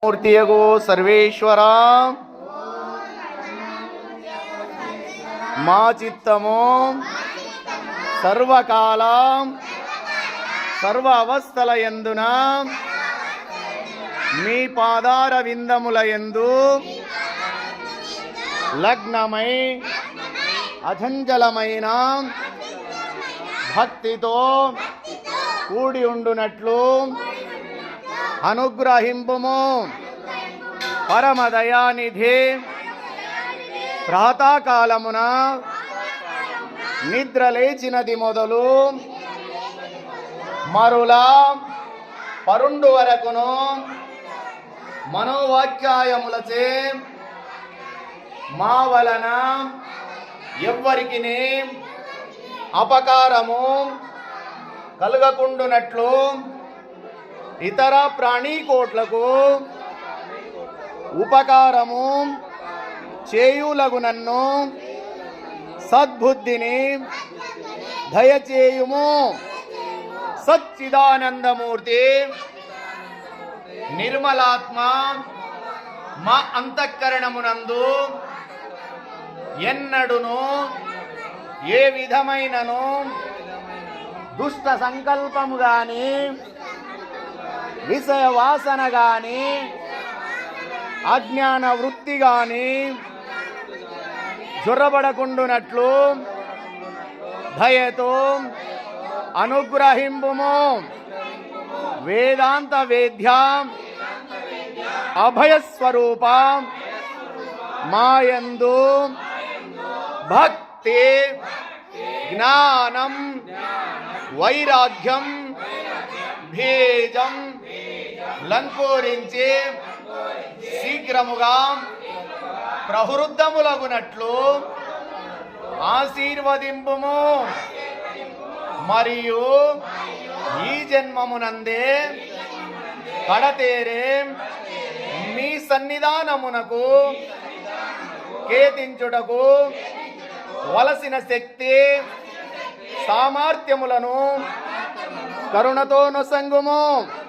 మూర్తియగు సర్వేశ్వరా మా చిత్తము సర్వకాల సర్వ అవస్థల యందున మీ పాదార విందముల యందు లగ్నమై అచంచలమైన భక్తితో కూడి ఉండునట్లు అనుగ్రహింపుము. పరమదయానిధి ప్రాతకాలమున నిద్ర లేచినది మొదలు మరులా పరుండు వరకును మనోవాక్యాయములచే మా వలన ఎవ్వరికి అపకారము కలుగకుండునట్లు ఇతర ప్రాణీకోట్లకు ఉపకారము చేయులగునన్ను సద్బుద్ధిని దయచేయుము. సచ్చిదానందమూర్తి నిర్మలాత్మ మా అంతఃకరణమునందు ఎన్నడును ఏ విధమైనను దుష్ట సంకల్పము గాని విషయ వాసన గాని అజ్ఞాన వృత్తి గాని జొరబడకుండునట్లు దయతో అనుగ్రహింపుము. వేదాంత వేద్య అభయస్వరూప మాయందు భక్తి జ్ఞానం వైరాగ్యం భేజం లంకూరించి శీఘ్రముగా ప్రవృద్ధములగునట్లు ఆశీర్వదింపుము. మరియు ఈ జన్మమునందే కడతేరే మీ సన్నిధానమునకు కేతించుటకు వలసిన శక్తి సామర్థ్యములను కరుణతో నొసంగుము.